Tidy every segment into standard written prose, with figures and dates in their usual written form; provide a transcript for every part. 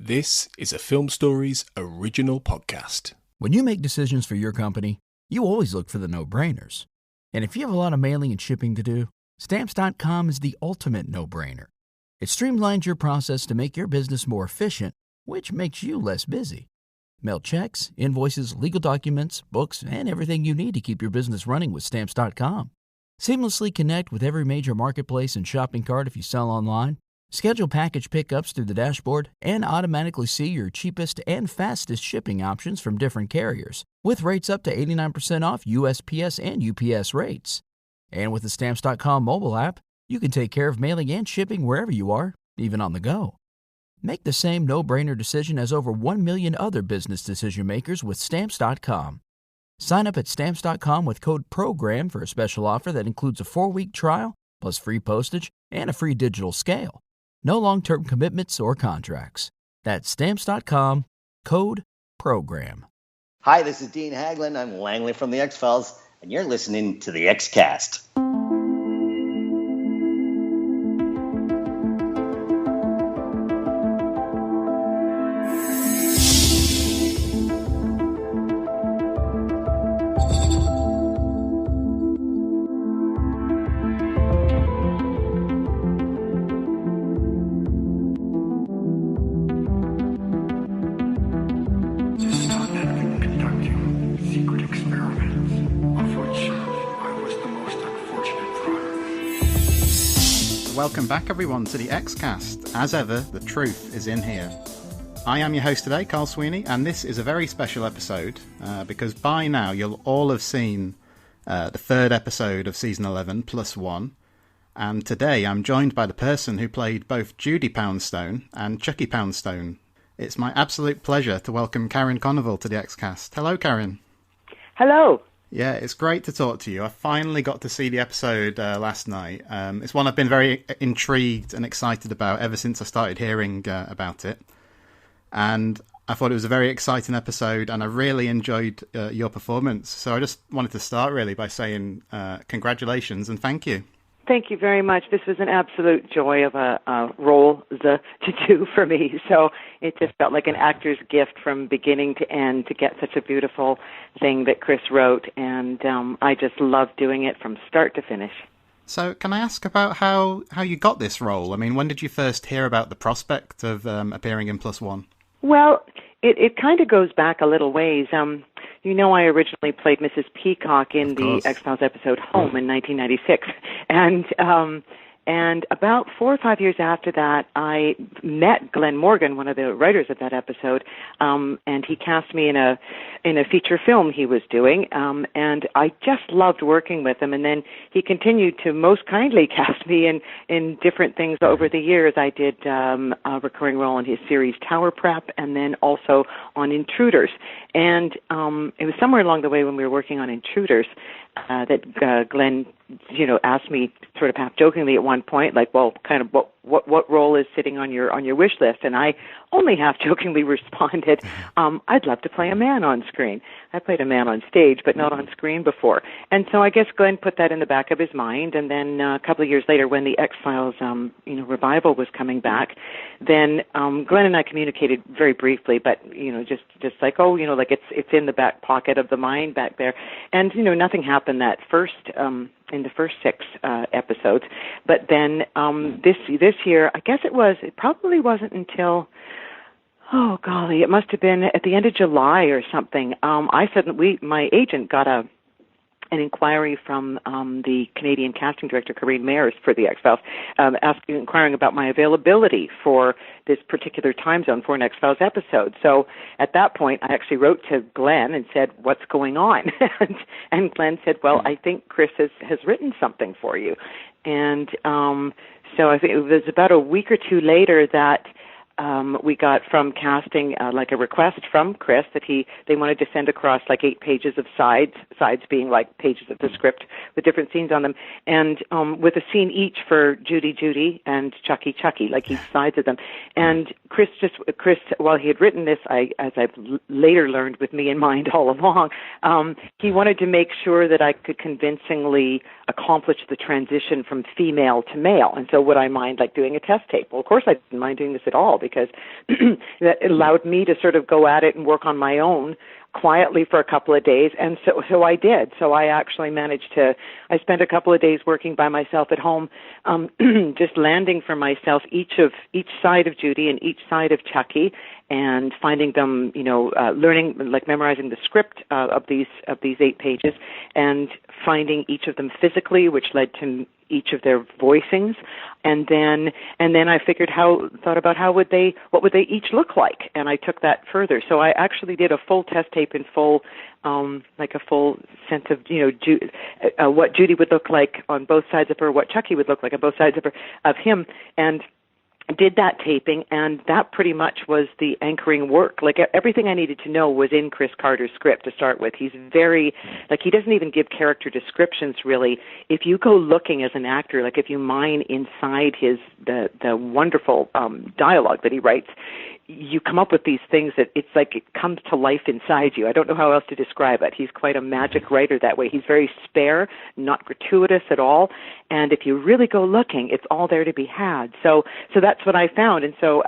This is a Film Stories original podcast. When you make decisions for your company, you always look for the no-brainers. And if you have a lot of mailing and shipping to do, Stamps.com is the ultimate no-brainer. It streamlines your process to make your business more efficient, which makes you less busy. Mail checks, invoices, legal documents, books, and everything you need to keep your business running with Stamps.com. Seamlessly connect with every major marketplace and shopping cart if you sell online. Schedule package pickups through the dashboard and automatically see your cheapest and fastest shipping options from different carriers, with rates up to 89% off USPS and UPS rates. And with the Stamps.com mobile app, you can take care of mailing and shipping wherever you are, even on the go. Make the same no-brainer decision as over 1 million other business decision makers with Stamps.com. Sign up at Stamps.com with code PROGRAM for a special offer that includes a 4-week trial, plus free postage and a free digital scale. No long-term commitments or contracts. That's Stamps.com, code PROGRAM. Hi, this is Dean Haglund. I'm Langley from The X-Files, and you're listening to The X-Cast. Welcome back everyone to the X-Cast. As ever, the truth is in here. I am your host today, Carl Sweeney, and this is a very special episode because by now you'll all have seen the third episode of Season 11, plus one. And today I'm joined by the person who played both Judy Poundstone and Chucky Poundstone. It's my absolute pleasure to welcome Karin Konoval to the X-Cast. Hello, Karin. Hello. Yeah, it's great to talk to you. I finally got to see the episode last night. It's one I've been very intrigued and excited about ever since I started hearing about it. And I thought it was a very exciting episode, and I really enjoyed your performance. So I just wanted to start really by saying congratulations and thank you. Thank you very much. This was an absolute joy of a role to do for me. So it just felt like an actor's gift from beginning to end to get such a beautiful thing that Chris wrote. And I just loved doing it from start to finish. So can I ask about how you got this role? I mean, when did you first hear about the prospect of appearing in Plus One? Well, it kind of goes back a little ways. I originally played Mrs. Peacock in the X-Files episode Home in 1996. And about 4 or 5 years after that, I met Glenn Morgan, one of the writers of that episode, and he cast me in a feature film he was doing, and I just loved working with him. And then he continued to most kindly cast me in different things over the years. I did a recurring role in his series Tower Prep, and then also on Intruders. And it was somewhere along the way when we were working on Intruders that Glenn, asked me sort of half jokingly at one point, like, well, kind of what role is sitting on your wish list? And I only half jokingly responded, I'd love to play a man on screen. I played a man on stage, but not on screen before. And so I guess Glenn put that in the back of his mind. And then a couple of years later, when the X-Files, revival was coming back, then Glenn and I communicated very briefly, but just like, like it's in the back pocket of the mind back there. And nothing happened that in the first 6 episodes. But then this year, I guess it probably wasn't until, oh golly, it must have been at the end of July or something. My agent got an inquiry from the Canadian casting director, Karin for the X-Files, inquiring about my availability for this particular time zone for an X-Files episode. So at that point, I actually wrote to Glenn and said, what's going on? and Glenn said, well, I think Chris has written something for you. And so I think it was about a week or two later that we got from casting like a request from Chris that they wanted to send across like 8 pages of sides being like pages of the script with different scenes on them, and with a scene each for Judy, and Chucky, like each sides of them. And Chris, while he had written this, as I've later learned with me in mind all along, he wanted to make sure that I could convincingly accomplish the transition from female to male. And so would I mind like doing a test tape? Well, of course I didn't mind doing this at all, because that allowed me to sort of go at it and work on my own quietly for a couple of days, and so I did. So I actually I spent a couple of days working by myself at home, just landing for myself each side of Judy and each side of Chucky, and finding them, learning, like memorizing the script of these 8 pages, and finding each of them physically, which led to each of their voicings, and then I thought about what would they each look like, and I took that further. So I actually did a full test tape in full, like a full sense of what Judy would look like on both sides of her, what Chucky would look like on both sides of him, and did that taping, and that pretty much was the anchoring work. Like everything I needed to know was in Chris Carter's script to start with. He's very, he doesn't even give character descriptions really. If you go looking as an actor, like if you mine inside the wonderful dialogue that he writes, you come up with these things that it's like it comes to life inside you. I don't know how else to describe it. He's quite a magic writer that way. He's very spare, not gratuitous at all. And if you really go looking, it's all there to be had. So that's what I found. And so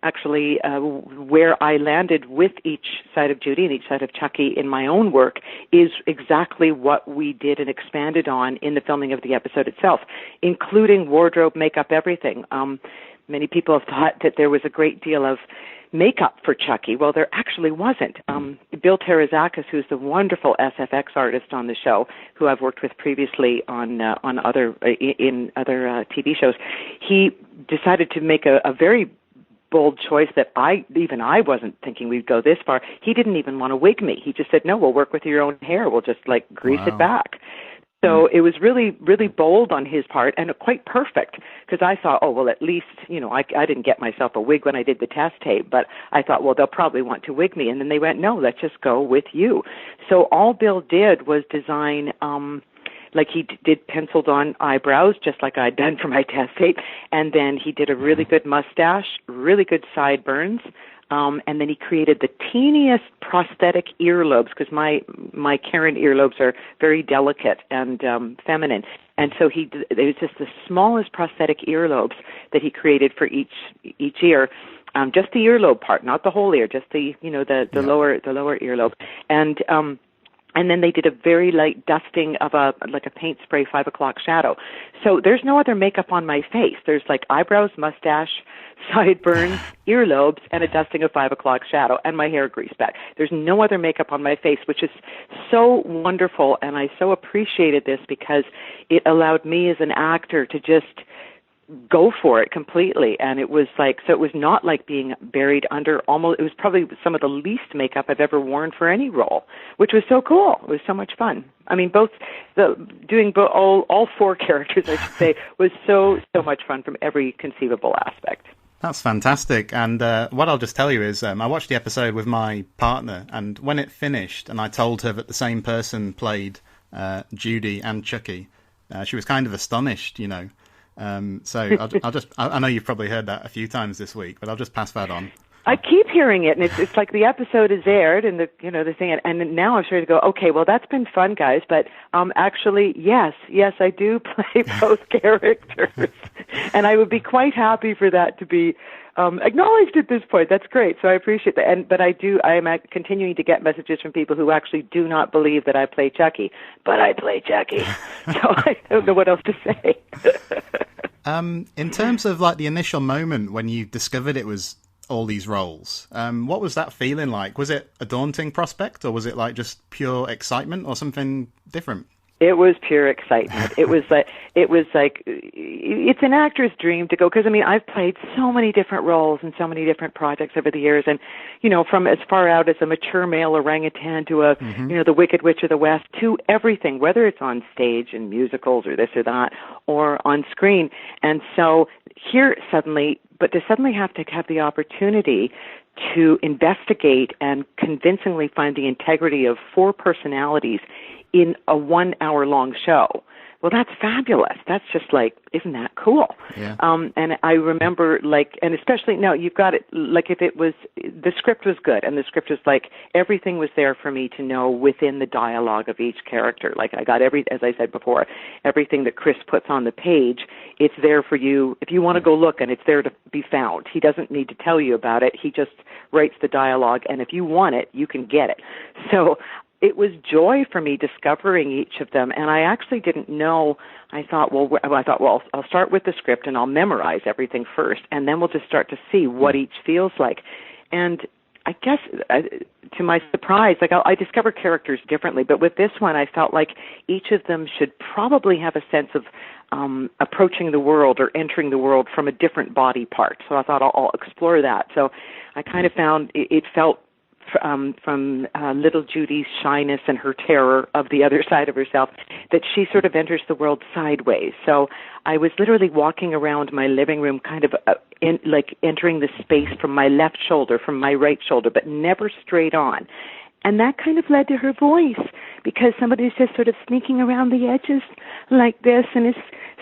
actually where I landed with each side of Judy and each side of Chucky in my own work is exactly what we did and expanded on in the filming of the episode itself, including wardrobe, makeup, everything. Many people have thought that there was a great deal of makeup for Chucky. Well, there actually wasn't. Bill Terazakis, who's the wonderful SFX artist on the show, who I've worked with previously on other TV shows, he decided to make a very bold choice that I wasn't thinking we'd go this far. He didn't even want to wig me. He just said, "No, we'll work with your own hair. We'll just grease it back." So it was really, really bold on his part and quite perfect, because I thought, oh, well, at least, I didn't get myself a wig when I did the test tape, but I thought, well, they'll probably want to wig me. And then they went, no, let's just go with you. So all Bill did was design, he did penciled on eyebrows, just like I'd done for my test tape. And then he did a really good mustache, really good sideburns. And then he created the teeniest prosthetic earlobes, because my Karin earlobes are very delicate and feminine. And so it was just the smallest prosthetic earlobes that he created for each ear. Just the earlobe part, not the whole ear, just the lower earlobe. And then they did a very light dusting of a paint spray 5 o'clock shadow. So there's no other makeup on my face. There's eyebrows, mustache, sideburns, earlobes, and a dusting of 5 o'clock shadow, and my hair greased back. There's no other makeup on my face, which is so wonderful, and I so appreciated this because it allowed me as an actor to just go for it completely. And it was so it was not like being buried under it was probably some of the least makeup I've ever worn for any role, which was so cool. It was so much fun. I mean, doing all 4 characters, I should say, was so much fun from every conceivable aspect. That's fantastic. And what I'll just tell you is I watched the episode with my partner, and when it finished and I told her that the same person played Judy and Chucky, she was kind of astonished, So I know you've probably heard that a few times this week, but I'll just pass that on. I keep hearing it, and it's like the episode is aired, and the thing, and now I'm sure to go, okay, well, that's been fun, guys, but actually, yes, I do play both characters, and I would be quite happy for that to be acknowledged at this point. That's great, so I appreciate that. But I am continuing to get messages from people who actually do not believe that I play Chucky, but I play Chucky, so I don't know what else to say. In terms of the initial moment when you discovered it was all these roles, what was that feeling like? Was it a daunting prospect, or was it just pure excitement, or something different? It was pure excitement. It was like it's an actor's dream to go, because I've played so many different roles in so many different projects over the years, and from as far out as a mature male orangutan to the Wicked Witch of the West, to everything, whether it's on stage in musicals or this or that, or on screen. And so here but to suddenly have to have the opportunity to investigate and convincingly find the integrity of 4 personalities in a 1-hour-long show. well, that's fabulous. That's just like, isn't that cool? Yeah. And I remember, like, and especially, no, you've got it, like, if it was, the script was good, and the script was like, everything was there for me to know within the dialogue of each character. Like, I got as I said before, everything that Chris puts on the page, it's there for you. If you want to go look, and it's there to be found. He doesn't need to tell you about it. He just writes the dialogue, and if you want it, you can get it. So it was joy for me discovering each of them, and I actually didn't know. I thought, well, I'll start with the script and I'll memorize everything first, and then we'll just start to see what each feels like. And I guess, to my surprise, like I discover characters differently, but with this one, I felt like each of them should probably have a sense of approaching the world or entering the world from a different body part. So I thought I'll explore that. So I kind of found it felt from little Judy's shyness and her terror of the other side of herself, that she sort of enters the world sideways. So I was literally walking around my living room, kind of like entering the space from my left shoulder, from my right shoulder, but never straight on. And that kind of led to her voice, because somebody's just sort of sneaking around the edges like this and is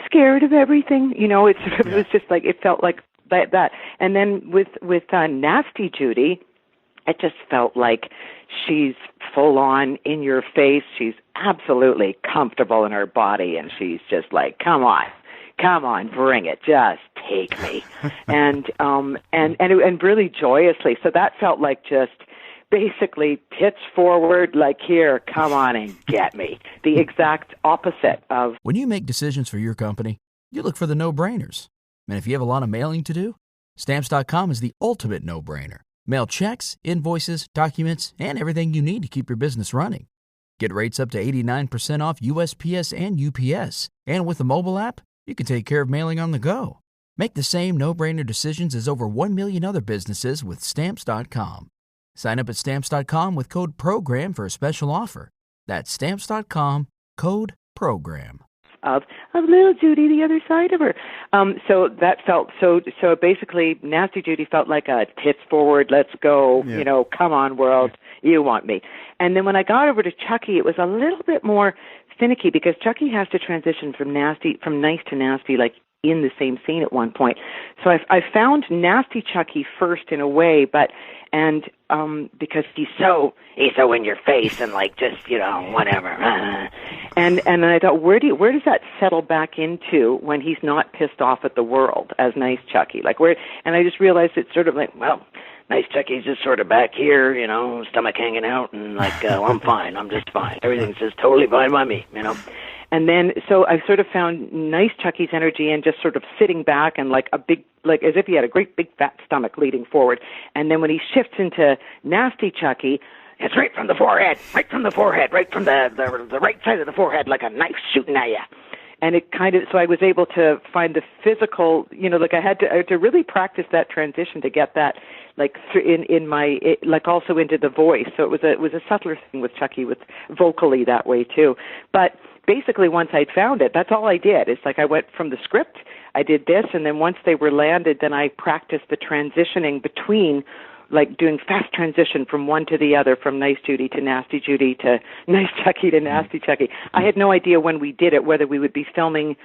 scared of everything. You know, it sort of was just like, it felt like that. And then with Nasty Judy, it just felt like she's full on in your face. She's absolutely comfortable in her body, and she's just like, come on, bring it, just take me, and really joyously. So that felt like just basically tits forward, like, here, come on and get me. The exact opposite of. When you make decisions for your company, you look for the no-brainers. And if you have a lot of mailing to do, Stamps.com is the ultimate no-brainer. Mail checks, invoices, documents, and everything you need to keep your business running. Get rates up to 89% off USPS and UPS. And with the mobile app, you can take care of mailing on the go. Make the same no-brainer decisions as over 1 million other businesses with Stamps.com. Sign up at Stamps.com with code PROGRAM for a special offer. That's Stamps.com, code PROGRAM. Of little Judy, the other side of her. So that felt so basically Nasty Judy felt like a tits forward, let's go, you know, come on world, you want me. And then when I got over to Chucky, it was a little bit more finicky, because Chucky has to transition from nice to nasty, like in the same scene at one point. So I found Nasty Chucky first in a way, because he's so in your face and like, just, you know, whatever. And I thought, where does that settle back into when he's not pissed off at the world as Nice Chucky? Like, where? And I just realized it's sort of like, well, Nice Chucky's just sort of back here, you know, stomach hanging out, and like, I'm fine, I'm just fine. Everything's just totally fine by me, you know. And then, so I sort of found Nice Chucky's energy and just sort of sitting back and like a big, like as if he had a great big fat stomach leading forward. And then when he shifts into Nasty Chucky, it's right from the forehead, right from the right side of the forehead, like a knife shooting at you. And it kind of, so I was able to find the physical, you know, like I had to really practice that transition to get that, like like also into the voice. So it was a subtler thing with Chucky, with vocally that way too. But basically once I'd found it, that's all I did. It's like I went from the script, I did this, and then once they were landed, then I practiced the transitioning between, like doing fast transition from one to the other, from Nice Judy to Nasty Judy to Nice Chucky to Nasty Chucky. I had no idea when we did it whether we would be filming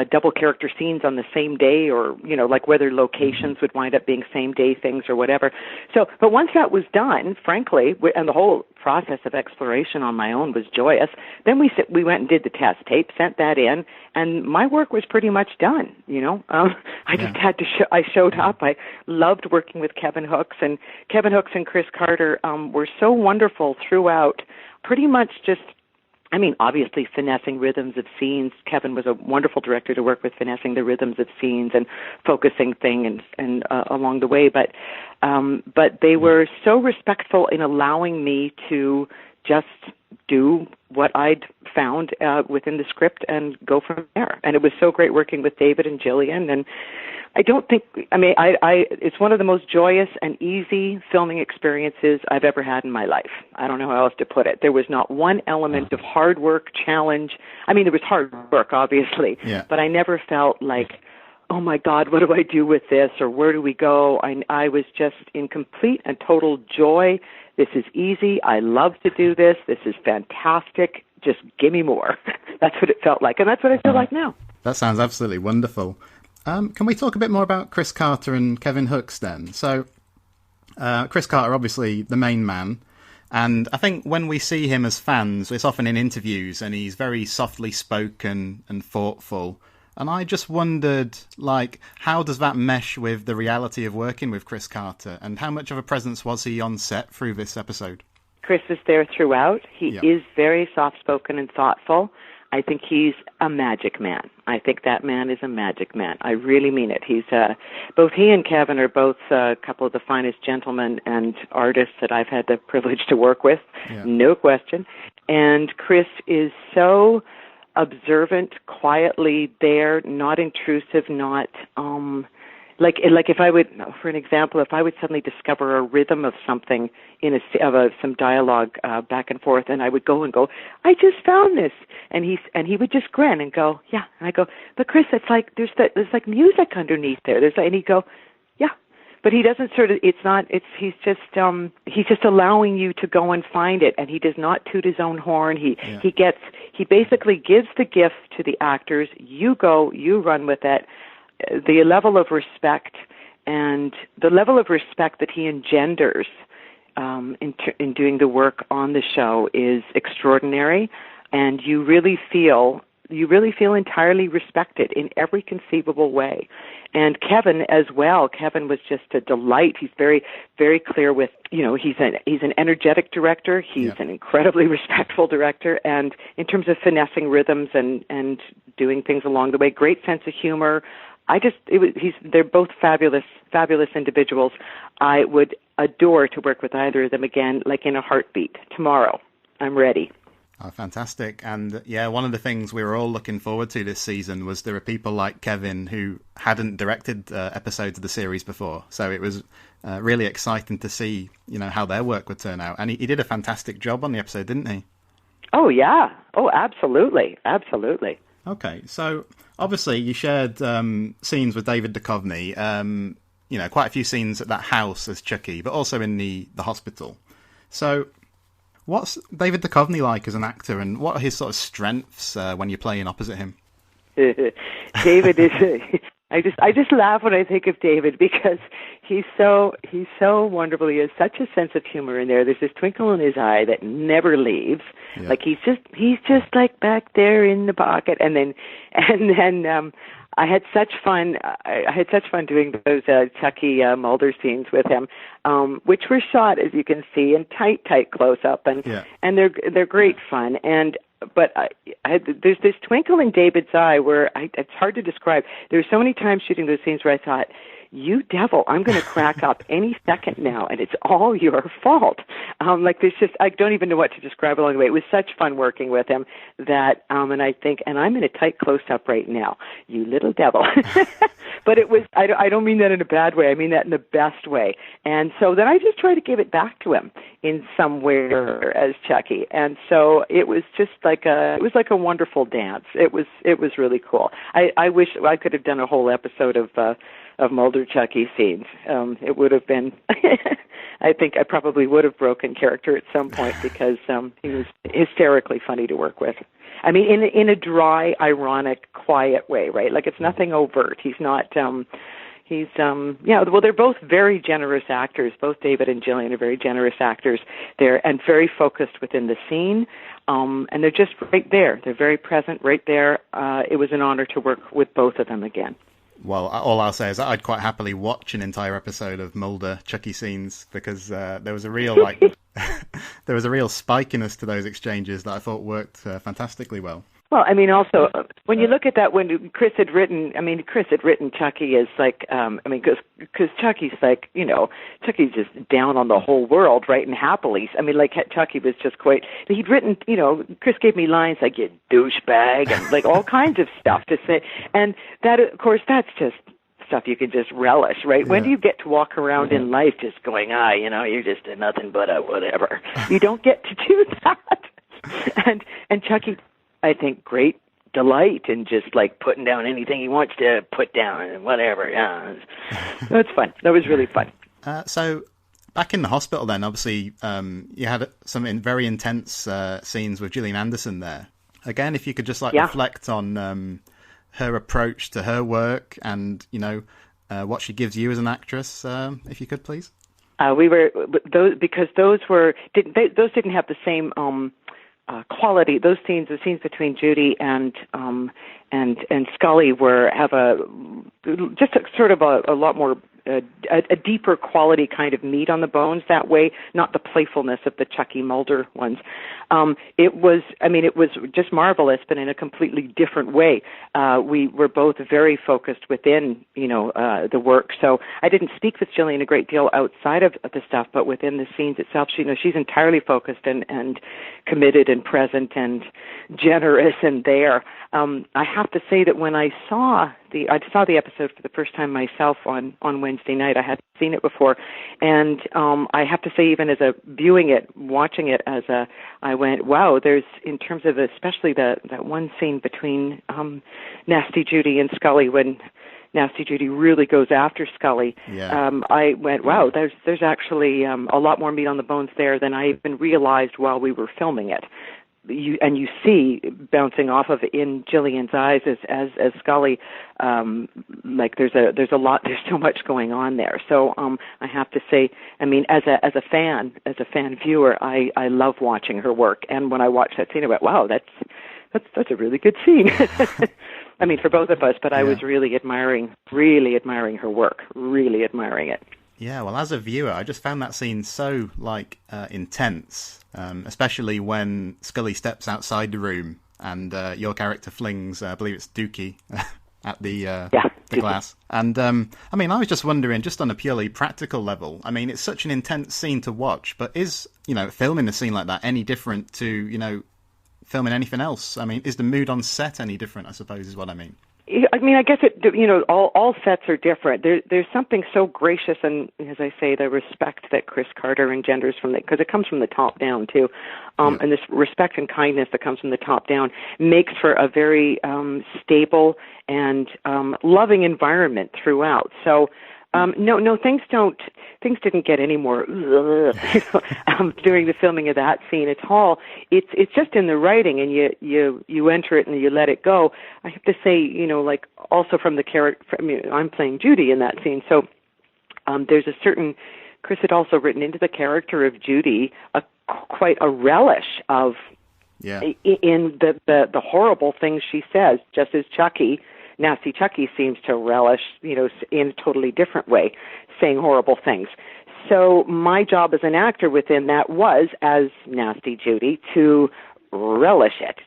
double character scenes on the same day, or, you know, like whether locations would wind up being same day things or whatever. So, but once that was done, frankly, and the whole process of exploration on my own was joyous, then we went and did the test tape, sent that in, and my work was pretty much done, you know. I just had to I showed up. I loved working with Kevin Hooks and Chris Carter were so wonderful throughout, pretty much just, I mean, obviously finessing rhythms of scenes. Kevin was a wonderful director to work with, finessing the rhythms of scenes and focusing things and along the way. But they were so respectful in allowing me to just do what I'd found within the script and go from there. And it was so great working with David and Jillian. And I don't think, I mean, it's one of the most joyous and easy filming experiences I've ever had in my life. I don't know how else to put it. There was not one element of hard work, challenge. I mean, there was hard work, obviously, but I never felt like, oh my God, what do I do with this, or where do we go? I was just in complete and total joy. This is easy. I love to do this. This is fantastic. just give me more. That's what it felt like, and that's what I feel like now. That sounds absolutely wonderful. Can we talk a bit more about Chris Carter and Kevin Hooks then? So, Chris Carter, obviously the main man, and I think when we see him as fans, it's often in interviews, and he's very softly spoken and thoughtful. And I just wondered, like, how does that mesh with the reality of working with Chris Carter, and how much of a presence was he on set through this episode? Chris is there throughout. He is very soft-spoken and thoughtful. I think he's a magic man. I think that man is a magic man. I really mean it. He's both he and Kevin are both a couple of the finest gentlemen and artists that I've had the privilege to work with, no question. And Chris is so observant, quietly there, not intrusive, not like if I would, for an example, if I would suddenly discover a rhythm of something in some dialogue back and forth, and I would go, I just found this, and he would just grin and go, yeah, and I go, but Chris, it's like there's like music underneath there. And he'd go, yeah, but he doesn't he's just allowing you to go and find it, and he does not toot his own horn. He basically gives the gift to the actors. You go, you run with it. The level of respect and the level of respect that he engenders in doing the work on the show is extraordinary, and you really feel entirely respected in every conceivable way. And Kevin as well. Kevin was just a delight. He's very, very clear with, he's an energetic director. He's an incredibly respectful director. And in terms of finessing rhythms and doing things along the way, great sense of humor. They're both fabulous individuals. I would adore to work with either of them again, like in a heartbeat. Tomorrow, I'm ready. Oh, fantastic. And one of the things we were all looking forward to this season was there are people like Kevin who hadn't directed episodes of the series before. So it was really exciting to see, how their work would turn out. And he did a fantastic job on the episode, didn't he? Oh, yeah. Oh, absolutely. Absolutely. Okay. So obviously you shared scenes with David Duchovny, quite a few scenes at that house as Chucky, but also in the hospital. So what's David Duchovny like as an actor, and what are his sort of strengths when you're playing opposite him? David is. I just laugh when I think of David because he's so wonderful. He has such a sense of humor in there. There's this twinkle in his eye that never leaves. Yeah. Like he's just like back there in the pocket. And then I had such fun. I had such fun doing those Chucky Mulder scenes with him, which were shot, as you can see, in tight close up, and they're great fun. But there's this twinkle in David's eye where it's hard to describe. There's so many times shooting those scenes where I thought, you devil, I'm going to crack up any second now, and it's all your fault. There's just, I don't even know what to describe along the way. It was such fun working with him that, and I think, and I'm in a tight close-up right now, you little devil. But it was, I don't mean that in a bad way. I mean that in the best way. And so then I just tried to give it back to him in some way as Chucky. And so it was just like a wonderful dance. It was really cool. I wish I could have done a whole episode of Mulder Chucky scenes. It would have been, I think I probably would have broken character at some point because he was hysterically funny to work with. I mean, in a dry, ironic, quiet way, right? Like it's nothing overt. He's not, well, they're both very generous actors. Both David and Gillian are very generous actors there and very focused within the scene. And they're just right there. They're very present right there. It was an honor to work with both of them again. Well, all I'll say is that I'd quite happily watch an entire episode of Mulder Chucky scenes because there was a real there was a real spikiness to those exchanges that I thought worked fantastically well. Well, I mean, also when you look at that, when Chris had written Chucky as like, because Chucky's like, Chucky's just down on the whole world, right, and happily. I mean, like Chucky was just quite. He'd written, Chris gave me lines like "you douchebag" and like all kinds of stuff to say, and that, of course, that's just stuff you can just relish, right? Yeah. When do you get to walk around in life just going, you're just a nothing but a whatever? You don't get to do that, and Chucky. I think great delight in just like putting down anything he wants to put down and whatever. Yeah, that's fun. That was really fun. So back in the hospital then, obviously, you had some very intense scenes with Gillian Anderson there. Again, if you could just reflect on her approach to her work and, what she gives you as an actress, if you could, please. We were because those didn't have the same quality. Those scenes, the scenes between Judy and Scully, have a lot more. A deeper quality kind of meat on the bones that way, not the playfulness of the Chucky Mulder ones. It was just marvelous, but in a completely different way. We were both very focused within, the work. So I didn't speak with Gillian a great deal outside of the stuff, but within the scenes itself, she's entirely focused and committed and present and generous and there. I have to say that when I saw the episode for the first time myself on Wednesday night. I hadn't seen it before, and I have to say, even as watching it I went, wow. There's, in terms of especially that one scene between Nasty Judy and Scully, when Nasty Judy really goes after Scully. Yeah. I went, wow. There's actually a lot more meat on the bones there than I even realized while we were filming it. You see bouncing off of in Gillian's eyes as Scully, there's so much going on there. So I have to say, as a fan viewer, I love watching her work. And when I watched that scene, I went, wow, that's a really good scene. For both of us, but I was really admiring her work, really admiring it. Yeah, well, as a viewer, I just found that scene so, intense, especially when Scully steps outside the room and your character flings, I believe it's Dookie, at the glass. And, I was just wondering, just on a purely practical level, it's such an intense scene to watch, but is, filming a scene like that any different to, filming anything else? Is the mood on set any different, I suppose, is what I mean? I guess all sets are different. There's something so gracious and, as I say, the respect that Chris Carter engenders because it comes from the top down too, and this respect and kindness that comes from the top down makes for a very stable and loving environment throughout. So. Things didn't get any more during the filming of that scene at all. It's just in the writing, and you enter it and you let it go. I have to say, also from the character, I'm playing Judy in that scene, so there's a certain. Chris had also written into the character of Judy quite a relish of in the horrible things she says, just as Nasty Chucky seems to relish, in a totally different way, saying horrible things. So my job as an actor within that was, as Nasty Judy, to relish it,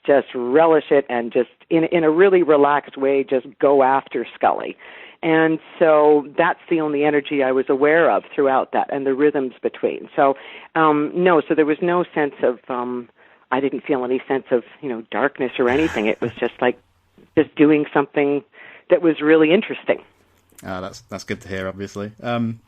and just in a really relaxed way, just go after Scully. And so that's the only energy I was aware of throughout that, and the rhythms between. So, so there was no sense of, I didn't feel any sense of, darkness or anything. It was just doing something that was really interesting. That's good to hear, obviously. Can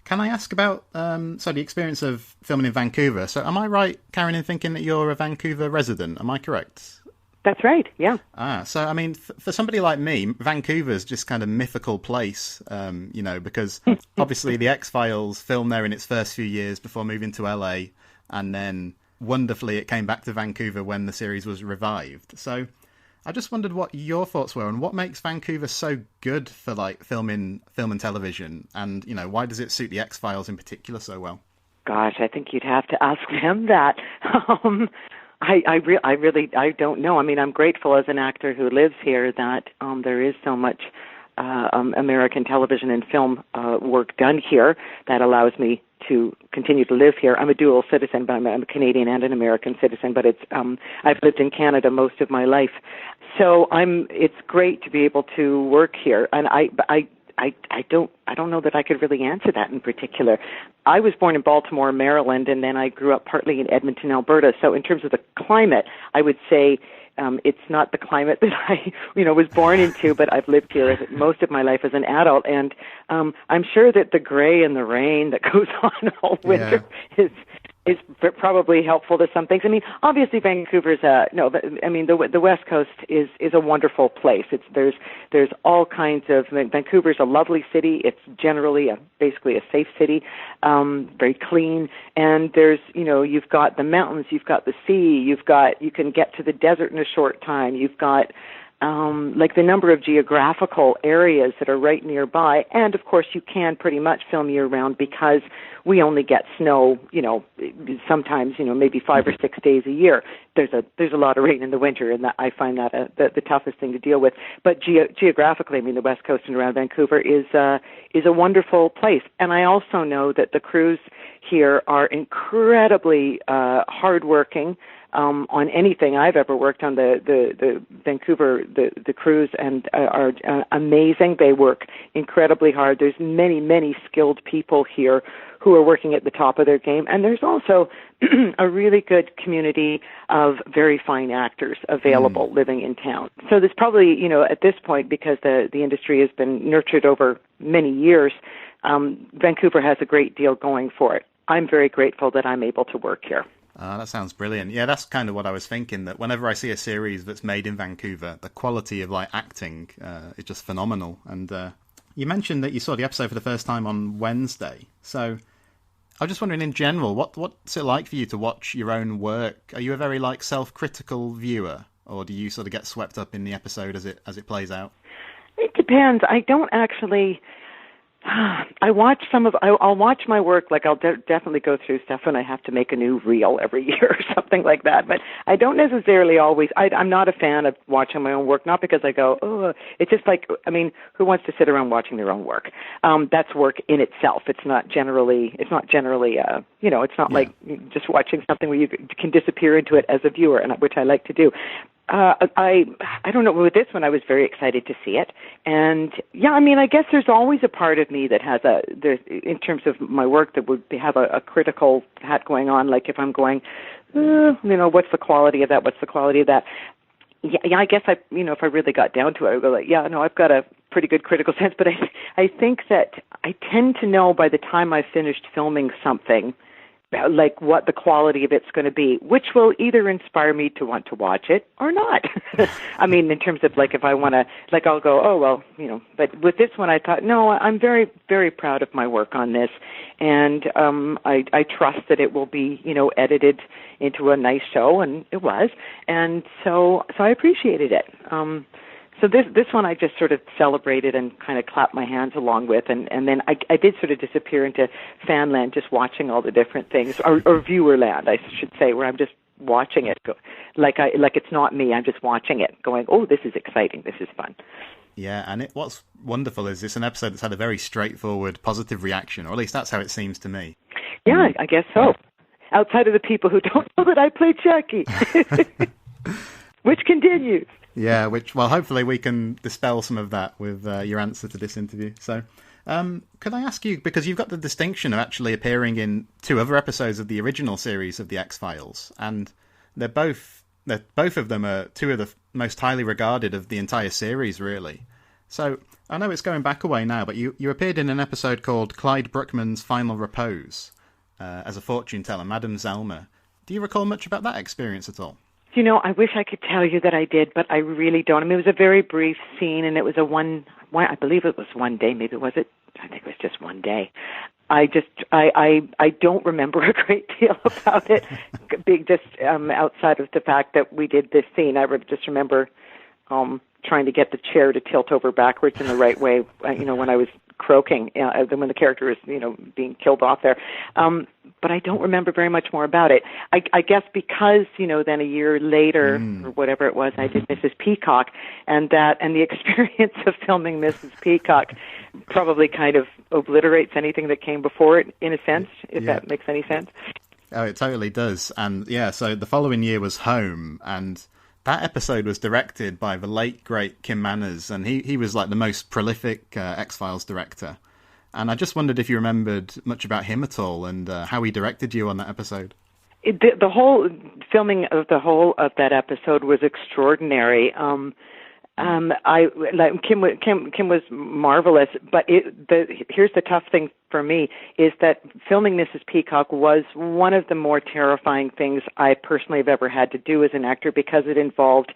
I ask about the experience of filming in Vancouver? So am I right, Karin, in thinking that you're a Vancouver resident? Am I correct? That's right, yeah. So for somebody like me, Vancouver's just kind of mythical place, because obviously the X-Files filmed there in its first few years before moving to LA, and then wonderfully it came back to Vancouver when the series was revived. So I just wondered what your thoughts were on what makes Vancouver so good for film and television, and why does it suit the X-Files in particular so well? Gosh, I think you'd have to ask them that. I really don't know. I'm grateful as an actor who lives here that there is so much American television and film work done here that allows me to continue to live here. I'm a dual citizen, but I'm a Canadian and an American citizen, but I've lived in Canada most of my life. So it's great to be able to work here. And I don't know that I could really answer that in particular. I was born in Baltimore, Maryland, and then I grew up partly in Edmonton, Alberta. So in terms of the climate, I would say it's not the climate that I, was born into, but I've lived here most of my life as an adult. And I'm sure that the gray and the rain that goes on all winter is is probably helpful to some things. I mean, obviously Vancouver's the West Coast is a wonderful place. There's all kinds of. Vancouver's a lovely city. It's generally basically a safe city, very clean. And you've got the mountains, you've got the sea, you can get to the desert in a short time. You've got the number of geographical areas that are right nearby, and of course you can pretty much film year-round because we only get snow, sometimes, maybe 5 or 6 days a year. There's a lot of rain in the winter, and I find that the toughest thing to deal with. But geographically, I mean, the West Coast and around Vancouver is a wonderful place. And I also know that the crews here are incredibly hardworking. On anything I've ever worked on, the Vancouver, the crews are amazing. They work incredibly hard. There's many skilled people here who are working at the top of their game. And there's also a really good community of very fine actors available living in town. So there's probably, at this point, because the industry has been nurtured over many years, Vancouver has a great deal going for it. I'm very grateful that I'm able to work here. That sounds brilliant. Yeah, that's kind of what I was thinking, that whenever I see a series that's made in Vancouver, the quality of acting is just phenomenal. And you mentioned that you saw the episode for the first time on Wednesday. So I was just wondering, in general, what's it like for you to watch your own work? Are you a very self-critical viewer, or do you sort of get swept up in the episode as it plays out? It depends. I don't actually. I'll watch my work, I'll definitely go through stuff when I have to make a new reel every year or something like that, but I don't necessarily always, I'm not a fan of watching my own work, not because I go, oh, it's just who wants to sit around watching their own work? That's work in itself. It's not generally, it's not like just watching something where you can disappear into it as a viewer, and which I like to do. I don't know, with this one I was very excited to see it, and I guess there's always a part of me that has in terms of my work, that would have a critical hat going on, like if I'm going, what's the quality of that, Yeah, I guess if I really got down to it, I would go I've got a pretty good critical sense, but I think that I tend to know by the time I've finished filming something, what the quality of it's going to be, which will either inspire me to want to watch it or not. I mean, in terms of if I want to, I'll go, oh, well, but with this one I thought, no, I'm very, very proud of my work on this. And I trust that it will be, edited into a nice show, and it was. And so I appreciated it. So this one I just sort of celebrated and kind of clapped my hands along with, and then I did sort of disappear into fanland, just watching all the different things, or viewerland, I should say, where I'm just watching it, like it's not me. I'm just watching it, going, oh, this is exciting, this is fun. Yeah, and what's wonderful is it's an episode that's had a very straightforward, positive reaction, or at least that's how it seems to me. Yeah, I guess so. Outside of the people who don't know that I play Chucky, which continues. Yeah, hopefully we can dispel some of that with your answer to this interview. So, could I ask you, because you've got the distinction of actually appearing in 2 other episodes of the original series of The X-Files, and both of them are 2 of the most highly regarded of the entire series, really. So, I know it's going back a way now, but you appeared in an episode called Clyde Bruckman's Final Repose as a fortune teller, Madame Zelma. Do you recall much about that experience at all? I wish I could tell you that I did, but I really don't. I mean, it was a very brief scene, and it was I believe it was one day. Maybe was it? I think it was just one day. I don't remember a great deal about it, outside of the fact that we did this scene. I just remember trying to get the chair to tilt over backwards in the right way, when I was croaking, when the character was, being killed off there. But I don't remember very much more about it. I guess because, then a year later, or whatever it was, I did Mrs. Peacock, and the experience of filming Mrs. Peacock probably kind of obliterates anything that came before it, in a sense, if that makes any sense. Oh, it totally does. And so the following year was Home, and that episode was directed by the late, great Kim Manners, and he was the most prolific X-Files director. And I just wondered if you remembered much about him at all, and how he directed you on that episode. The whole filming of that episode was extraordinary. I like Kim was marvelous, but here's the tough thing for me is that filming Mrs. Peacock was one of the more terrifying things I personally have ever had to do as an actor, because it involved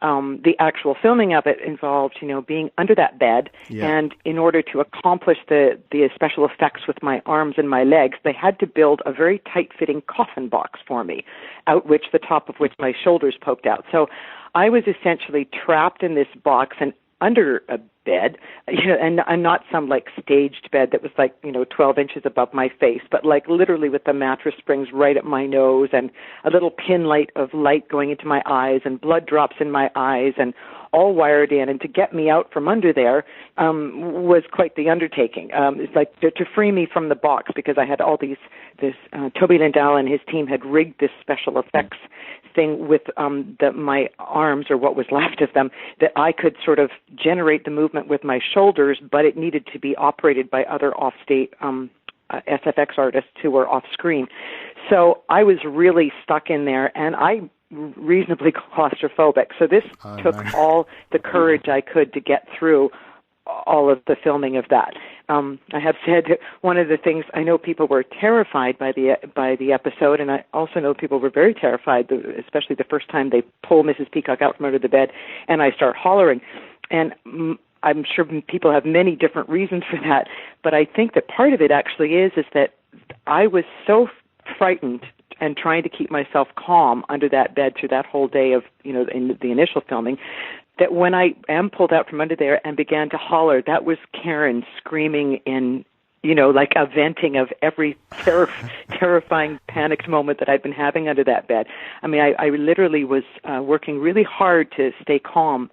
the actual filming of it involved, being under that bed, and in order to accomplish the special effects with my arms and my legs, they had to build a very tight-fitting coffin box for me, the top of which my shoulders poked out. So I was essentially trapped in this box and under a bed, and not some like staged bed that was 12 inches above my face, but like literally with the mattress springs right at my nose and a little pin light of light going into my eyes and blood drops in my eyes and all wired in. And to get me out from under there was quite the undertaking. It's like to free me from the box, because I had all this Toby Lindell and his team had rigged this special effects thing with my arms, or what was left of them, that I could sort of generate the movement with my shoulders, but it needed to be operated by other off-state SFX artists who were off-screen. So I was really stuck in there, and I'm reasonably claustrophobic. So this took all the courage I could to get through all of the filming of that. I have said one of the things, I know people were terrified by the episode, and I also know people were very terrified, especially the first time they pull Mrs. Peacock out from under the bed, and I start hollering. And I'm sure people have many different reasons for that, but I think that part of it actually is that I was so frightened and trying to keep myself calm under that bed through that whole day of, in the initial filming, that when I am pulled out from under there and began to holler, that was Karin screaming in, like a venting of every terrifying, panicked moment that I'd been having under that bed. I mean, I literally was working really hard to stay calm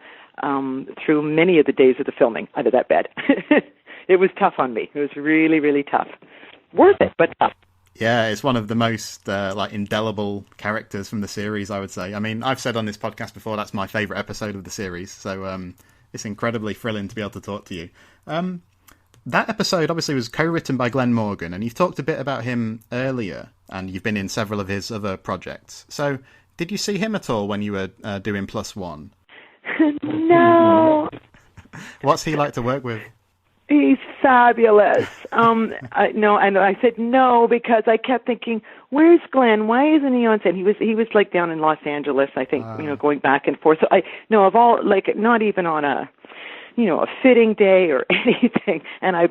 through many of the days of the filming under that bed. It was tough on me. It was really, really tough. Worth it, but tough. Yeah, it's one of the most indelible characters from the series, I would say. I mean, I've said on this podcast before that's my favourite episode of the series, so it's incredibly thrilling to be able to talk to you. That episode obviously was co-written by Glenn Morgan, and you've talked a bit about him earlier, and you've been in several of his other projects. So did you see him at all when you were doing Plus One? No. What's he like to work with? He's fabulous. I said no because I kept thinking, where's Glenn? Why isn't he on set? He was like down in Los Angeles, I think, going back and forth. So of not even on a fitting day or anything. And I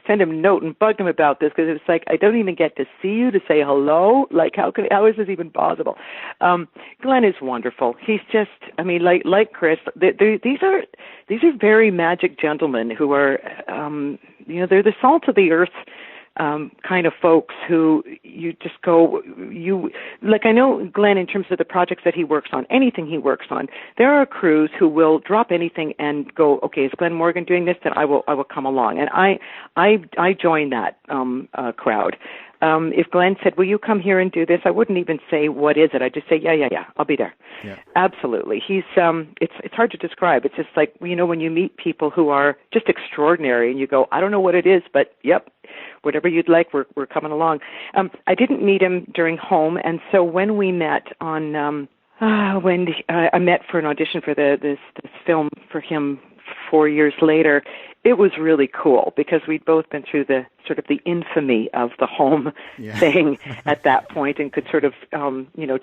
sent him a note and bugged him about this because it's like, I don't even get to see you to say hello. Like, how is this even possible? Glenn is wonderful. He's just, like Chris, these are very magic gentlemen who are, they're the salt of the earth kind of folks who you just go, I know Glenn, in terms of the projects that he works on, anything he works on, there are crews who will drop anything and go, okay, is Glenn Morgan doing this? Then I will come along. And I join that crowd. If Glenn said, will you come here and do this? I wouldn't even say, what is it? I'd just say, yeah, I'll be there. Yeah. Absolutely. He's, it's hard to describe. It's just like, when you meet people who are just extraordinary and you go, I don't know what it is, but yep, whatever you'd like, we're coming along. I didn't meet him during Home. And so when we met on, when I met for an audition for this film for him 4 years later, it was really cool because we'd both been through the sort of the infamy of the Home thing at that point and could sort of,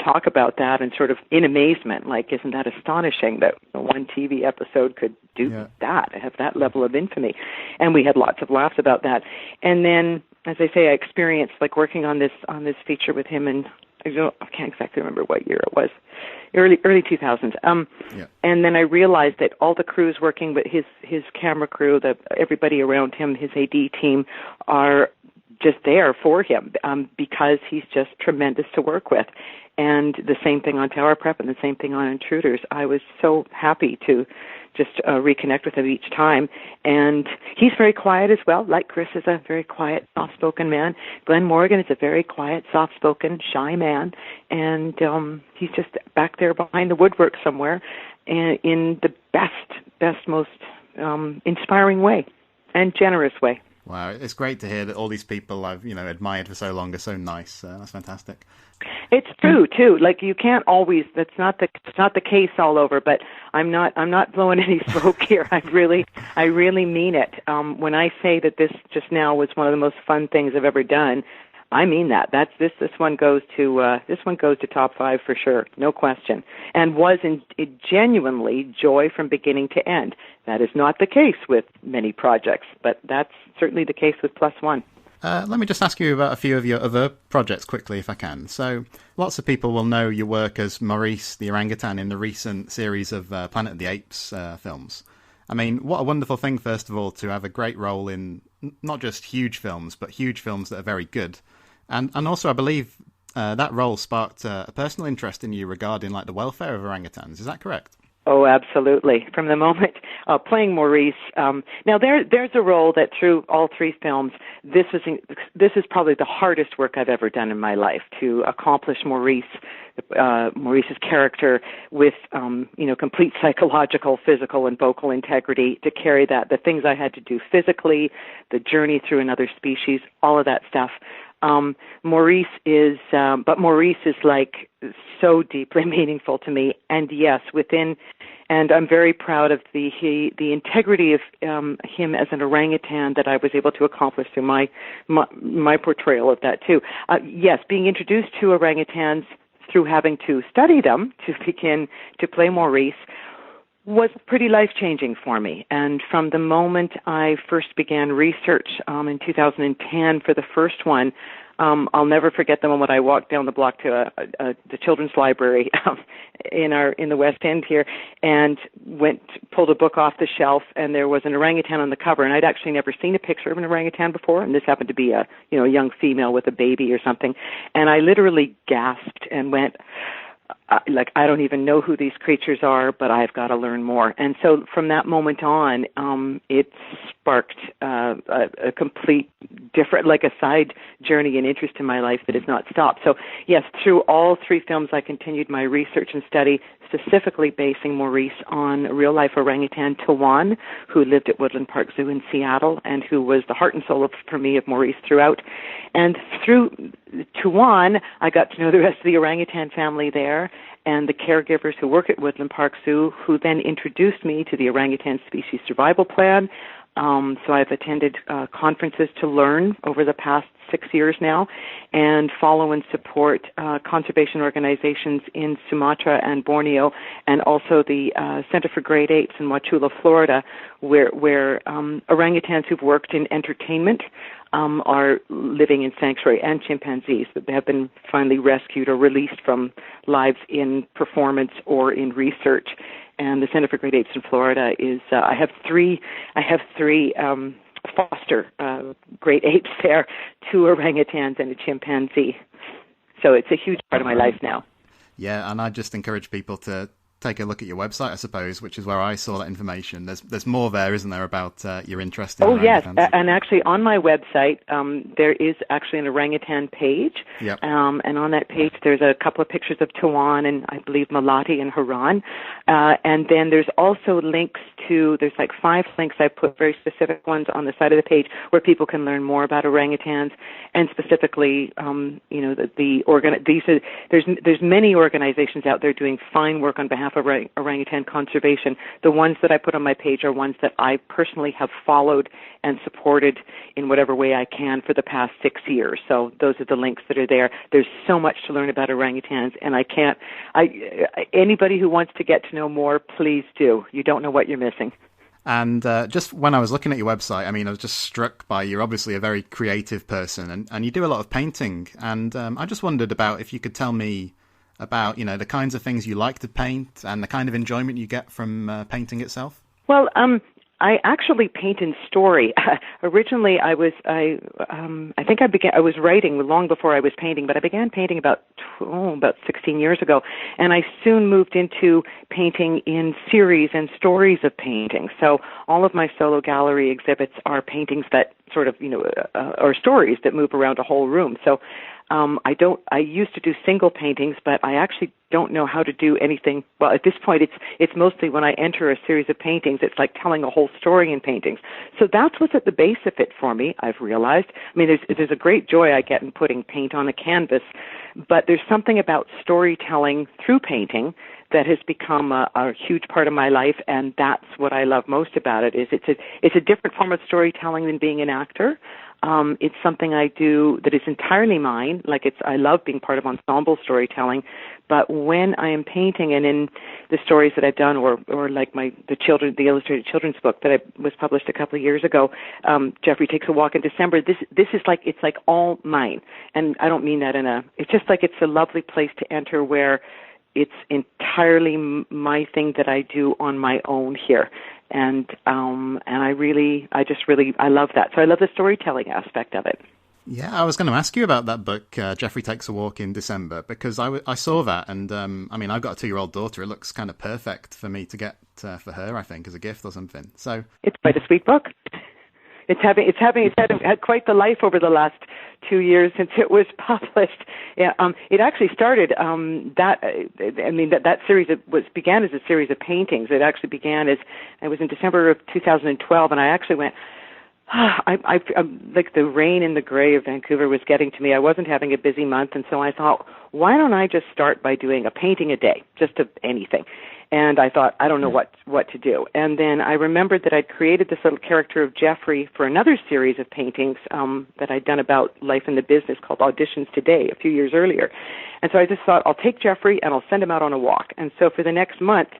talk about that and sort of in amazement, like, isn't that astonishing that one TV episode could do that, have that level of infamy? And we had lots of laughs about that. And then, as I say, I experienced like working on this feature with him, and I can't exactly remember what year it was. Early 2000s. And then I realized that all the crews working with his camera crew, everybody around him, his AD team, are just there for him because he's just tremendous to work with. And the same thing on Tower Prep and the same thing on Intruders. I was so happy to just reconnect with him each time. And he's very quiet as well. Like Chris is a very quiet, soft-spoken man. Glenn Morgan is a very quiet, soft-spoken, shy man. And he's just back there behind the woodwork somewhere in the best, most inspiring way and generous way. Wow, it's great to hear that all these people I've admired for so long are so nice. That's fantastic. It's true too. Like you can't always. It's not the case all over. But I'm not blowing any smoke here. I really mean it. When I say that this just now was one of the most fun things I've ever done, I mean that. This one goes to top 5 for sure, no question. And was genuinely joy from beginning to end. That is not the case with many projects, but that's certainly the case with Plus One. Let me just ask you about a few of your other projects quickly, if I can. So, lots of people will know your work as Maurice the orangutan in the recent series of Planet of the Apes films. I mean, what a wonderful thing, first of all, to have a great role in not just huge films, but huge films that are very good. And also, I believe that role sparked a personal interest in you regarding like the welfare of orangutans. Is that correct? Oh, absolutely. From the moment playing Maurice, now there's a role that through all 3 films, this is probably the hardest work I've ever done in my life, to accomplish Maurice's character with complete psychological, physical, and vocal integrity, to carry that, the things I had to do physically, the journey through another species, all of that stuff. Maurice is like so deeply meaningful to me, and yes, and I'm very proud of the integrity of him as an orangutan that I was able to accomplish through my portrayal of that too. Yes, being introduced to orangutans through having to study them to begin to play Maurice was pretty life-changing for me. And from the moment I first began research in 2010 for the first one, I'll never forget the moment I walked down the block to the children's library in the West End here, and pulled a book off the shelf, and there was an orangutan on the cover, and I'd actually never seen a picture of an orangutan before, and this happened to be a young female with a baby or something, and I literally gasped and went, I don't even know who these creatures are, but I've got to learn more. And so from that moment on, it sparked a complete different, like a side journey and interest in my life that has not stopped. So yes, through all 3 films, I continued my research and study, specifically basing Maurice on a real-life orangutan, Tawan, who lived at Woodland Park Zoo in Seattle and who was the heart and soul for me of Maurice throughout. And through Tawan, I got to know the rest of the orangutan family there and the caregivers who work at Woodland Park Zoo, who then introduced me to the Orangutan Species Survival Plan. So I've attended conferences to learn over the past 6 years now, and follow and support conservation organizations in Sumatra and Borneo, and also the Center for Great Apes in Wauchula, Florida, where orangutans who've worked in entertainment are living in sanctuary, and chimpanzees that have been finally rescued or released from lives in performance or in research. And the Center for Great Apes in Florida is I have three foster great apes there, 2 orangutans and a chimpanzee. So it's a huge part of my life now. Yeah, and I just encourage people to take a look at your website, I suppose, which is where I saw that information. There's more there, isn't there, about your interest in orangutans? Yes, and actually on my website there is actually an orangutan page, yep. And on that page there's a couple of pictures of Tawan and I believe Malati and Haran, and then there's also links to, there's like 5 links I put, very specific ones on the side of the page where people can learn more about orangutans, and specifically, there's many organizations out there doing fine work on behalf of orangutan conservation. The ones that I put on my page are ones that I personally have followed and supported in whatever way I can for the past 6 years. So those are the links that are there. There's so much to learn about orangutans, and anybody who wants to get to know more, please do. You don't know what you're missing. And just when I was looking at your website, I mean, I was just struck by, you're obviously a very creative person, and you do a lot of painting. And I just wondered about if you could tell me about, the kinds of things you like to paint and the kind of enjoyment you get from painting itself. Well, I actually paint in story. Originally, I was writing long before I was painting, but I began painting about 16 years ago, and I soon moved into painting in series and stories of painting. So all of my solo gallery exhibits are paintings that sort of, or stories that move around a whole room. So I used to do single paintings, but I actually don't know how to do anything. Well, at this point, it's mostly when I enter a series of paintings, it's like telling a whole story in paintings. So that's what's at the base of it for me, I've realized. I mean, there's a great joy I get in putting paint on a canvas, but there's something about storytelling through painting that has become a huge part of my life, and that's what I love most about it. Is it's a different form of storytelling than being an actor. It's something I do that is entirely mine. I love being part of ensemble storytelling, but when I am painting, and in the stories that I've done, or like the illustrated children's book that was published a couple of years ago, Jeffrey Takes a Walk in December. This is it's like all mine, and I don't mean that it's just like it's a lovely place to enter where it's entirely my thing that I do on my own here. And I love that. So I love the storytelling aspect of it. Yeah, I was going to ask you about that book, Jeffrey Takes a Walk in December, because I saw that, and I've got a 2-year-old daughter. It looks kind of perfect for me to get for her, I think, as a gift or something. So it's quite a sweet book. It's had quite the life over the last 2 years since it was published. Yeah, it actually started that series began as a series of paintings. It actually began as it was in December of 2012, and I actually went. I like the rain and the gray of Vancouver was getting to me. I wasn't having a busy month, and so I thought, why don't I just start by doing a painting a day, just of anything? And I thought, I don't know what to do. And then I remembered that I'd created this little character of Jeffrey for another series of paintings that I'd done about life in the business called Auditions Today a few years earlier. And so I just thought, I'll take Jeffrey and I'll send him out on a walk. And so for the next month,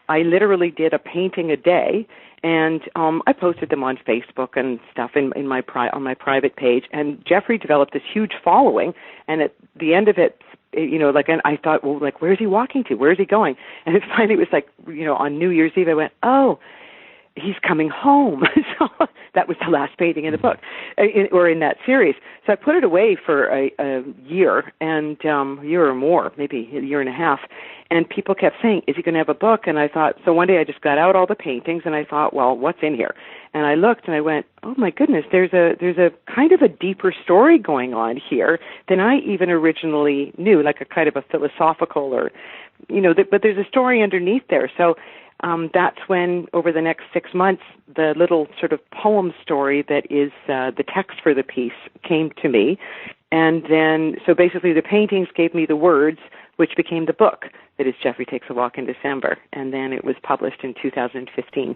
I literally did a painting a day, and I posted them on Facebook and stuff on my private page. And Jeffrey developed this huge following, and at the end of it, and I thought, well, where's he walking to? Where's he going? And it finally was on New Year's Eve, I went, oh, he's coming home. So that was the last painting in the book, or in that series. So I put it away for a year, and a year or more, maybe a year and a half. And people kept saying, is he going to have a book? And I thought, so one day I just got out all the paintings, and I thought, well, what's in here? And I looked, and I went, oh my goodness, there's a kind of a deeper story going on here than I even originally knew, like a kind of a philosophical but there's a story underneath there. So that's when, over the next 6 months, the little sort of poem story that is the text for the piece came to me. And then, so basically the paintings gave me the words, which became the book that is Jeffrey Takes a Walk in December. And then it was published in 2015.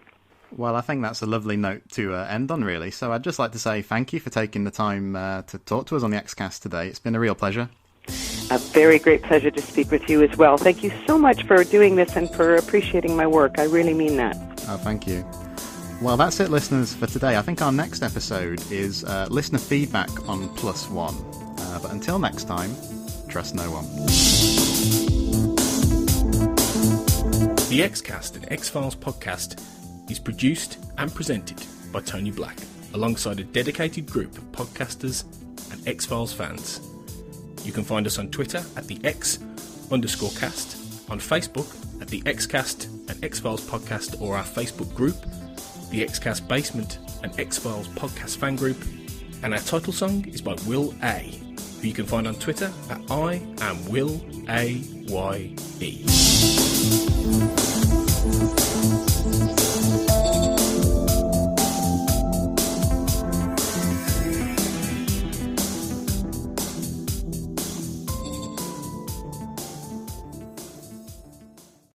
Well, I think that's a lovely note to end on, really. So I'd just like to say thank you for taking the time to talk to us on the XCast today. It's been a real pleasure. A very great pleasure to speak with you as well. Thank you so much for doing this and for appreciating my work. I really mean that. Oh, thank you. Well, that's it, listeners, for today. I think our next episode is listener feedback on Plus One. But until next time, trust no one. The XCast, an X-Files podcast, is produced and presented by Tony Black, alongside a dedicated group of podcasters and X-Files fans. You can find us on Twitter at the X_cast, on Facebook at the XCast and X-Files podcast, or our Facebook group, the XCast Basement and X-Files podcast fan group, and our title song is by Will A, who you can find on Twitter at I am Will A-Y-E.